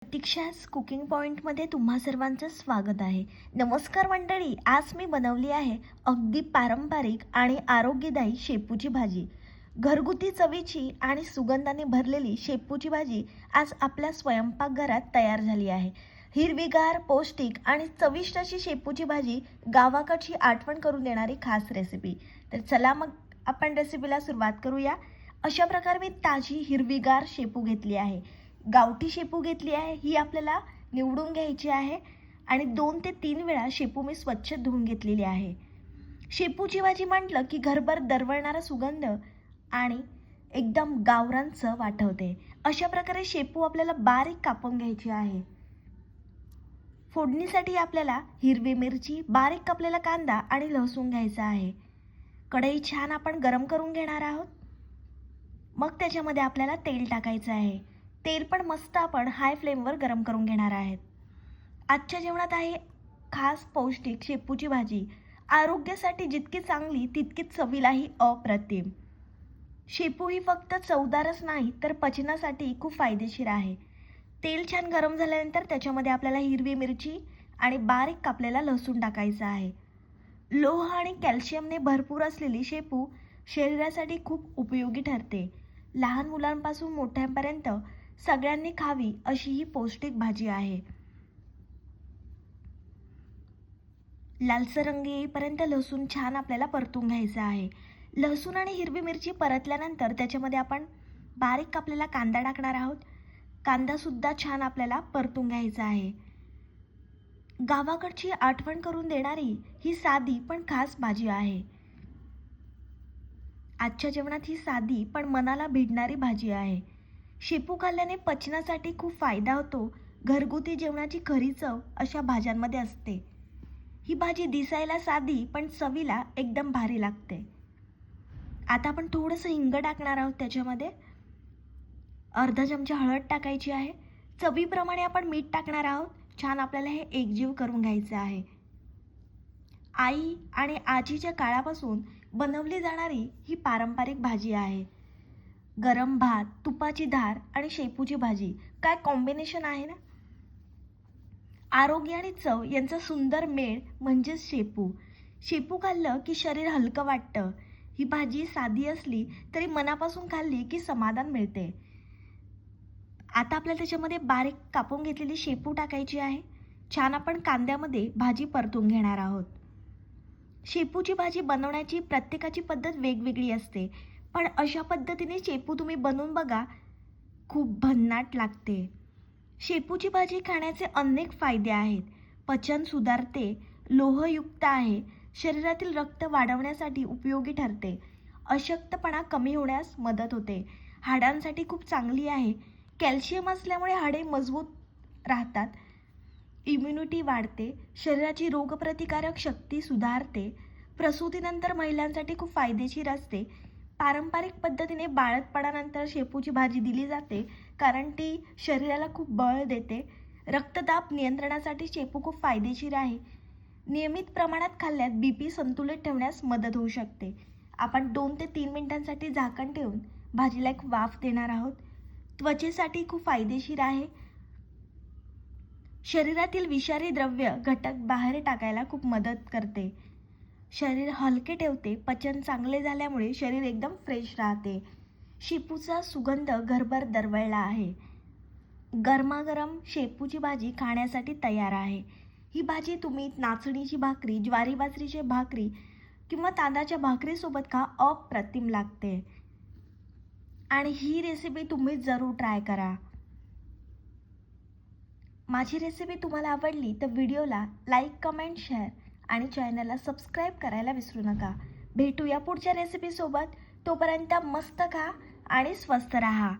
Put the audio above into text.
प्रतीक्षाच cooking पॉईंटमध्ये तुम्हा सर्वांचं स्वागत आहे. नमस्कार मंडळी, आज मी बनवली आहे अगदी पारंपरिक आणि आरोग्यदायी शेपूची भाजी. घरगुती चवीची आणि सुगंधाने भरलेली शेपूची भाजी आज आपल्या स्वयंपाकघरात तयार झाली आहे. हिरवीगार, पौष्टिक आणि चविष्ट अशी शेपूची भाजी गावाकडची आठवण करून देणारी खास रेसिपी. तर चला मग आपण रेसिपीला सुरुवात करूया. अशा प्रकारे मी ताजी हिरवीगार शेपू घेतली आहे. गावठी शेपू घेतली आहे, ही आपल्याला निवडून घ्यायची आहे आणि 2 ते 3 वेळा शेपू मी स्वच्छ धुवून घेतलेली आहे. शेपूची भाजी म्हटलं की घरभर दरवळणारा सुगंध आणि एकदम गावरान चव आठवते. अशा प्रकारे शेपू आपल्याला बारीक कापून घ्यायची आहे. फोडणीसाठी आपल्याला हिरवी मिरची, बारीक कापलेला कांदा आणि लसूण घ्यायचा आहे. कढई छान आपण गरम करून घेणार आहोत. मग त्याच्यामध्ये आपल्याला तेल टाकायचं आहे. तेल पण मस्त आपण हाय फ्लेमवर गरम करून घेणार आहेत. आजच्या जेवणात आहे खास पौष्टिक शेपूची भाजी. आरोग्यासाठी जितकी चांगली तितकीच चवीलाही अप्रतिम. शेपू ही फक्त चवदारच नाही तर पचनासाठी खूप फायदेशीर आहे. तेल छान गरम झाल्यानंतर त्याच्यामध्ये आपल्याला हिरवी मिरची आणि बारीक कापलेला लसूण टाकायचा आहे. लोह आणि कॅल्शियमने भरपूर असलेली शेपू शरीरासाठी खूप उपयोगी ठरते. लहान मुलांपासून मोठ्यांपर्यंत सगळ्यांनी खावी अशी ही पौष्टिक भाजी आहे. लालसर रंग येईपर्यंत लसूण छान आपल्याला परतून घ्यायचा आहे. लसूण आणि हिरवी मिरची परतल्यानंतर त्याच्यामध्ये आपण बारीक कापलेला कांदा टाकणार आहोत. कांदा सुद्धा छान आपल्याला परतून घ्यायचा आहे. गावाकडची आठवण करून देणारी ही साधी पण खास भाजी आहे. आजच्या जेवणात ही साधी पण मनाला भिडणारी भाजी आहे. शेपू खाल्ल्याने पचनासाठी खूप फायदा होतो. घरगुती जेवणाची खरी चव अशा भाज्यांमध्ये असते. ही भाजी दिसायला साधी पण चवीला एकदम भारी लागते. आता आपण थोडंसं हिंग टाकणार आहोत. त्याच्यामध्ये अर्धा चमचा हळद टाकायची आहे. चवीप्रमाणे आपण मीठ टाकणार आहोत. छान आपल्याला हे एकजीव करून घ्यायचं आहे. आई आणि आजीच्या काळापासून बनवली जाणारी ही पारंपरिक भाजी आहे. गरम भात, तुपाची धार आणि शेपूची भाजी, काय कॉम्बिनेशन आहे ना. आरोग्य आणि चव यांचा सुंदर मेळ म्हणजेच शेपू. शेपू खाल्लं की शरीर हलकं वाटतं. ही भाजी साधी असली तरी मनापासून खाल्ली की समाधान मिळते. आता आपल्याला त्याच्यामध्ये बारीक कापून घेतलेली शेपू टाकायची आहे. छान आपण कांद्यामध्ये भाजी परतून घेणार आहोत. शेपूची भाजी बनवण्याची प्रत्येकाची पद्धत वेगवेगळी असते, पण अशा पद्धतीने शेपू तुम्ही बनवून बघा, खूप भन्नाट लागते. शेपूची भाजी खाण्याचे अनेक फायदे आहेत. पचन सुधारते, लोहयुक्त आहे, शरीरातील रक्त वाढवण्यासाठी उपयोगी ठरते, अशक्तपणा कमी होण्यास मदत होते, हाडांसाठी खूप चांगली आहे, कॅल्शियम असल्यामुळे हाडे मजबूत राहतात, इम्युनिटी वाढते, शरीराची रोगप्रतिकारक शक्ती सुधारते, प्रसूतीनंतर महिलांसाठी खूप फायदेशीर असते. पारंपरिक पद्धतीने बाळंतपणानंतर शेपूची भाजी दिली जाते कारण ती शरीराला खूप बळ देते. रक्तदाब नियंत्रणासाठी शेपू खूप फायदेशीर आहे. नियमित प्रमाणात खाल्ल्यास BP संतुलित ठेवण्यास मदत होऊ शकते. आपण 2 ते 3 मिनिटांसाठी झाकण ठेवून भाजीला एक वाफ देणार आहोत. त्वचेसाठी खूप फायदेशीर आहे. शरीरातील विषारी द्रव्य घटक बाहेर टाकायला खूप मदत करते. शरीर हलके ठेवते. पचन चांगले झाल्यामुळे शरीर एकदम फ्रेश राहते. शेपूचा सुगंध घरभर दरवळला आहे. गरमागरम शेपूची भाजी खाण्यासाठी तयार आहे. ही भाजी तुम्ही नाचणीची भाकरी, ज्वारी बाजरीची भाकरी किंवा तांदळाच्या भाकरीसोबत खा, अप्रतिम लागते. आणि ही रेसिपी तुम्ही जरूर ट्राय करा. माझी रेसिपी तुम्हाला आवडली तर व्हिडिओला लाईक, कमेंट, शेअर आणि चॅनलला सबस्क्राईब करायला विसरू नका. भेटूया पुढच्या रेसिपीसोबत. तोपर्यंत मस्त खा आणि स्वस्थ राहा.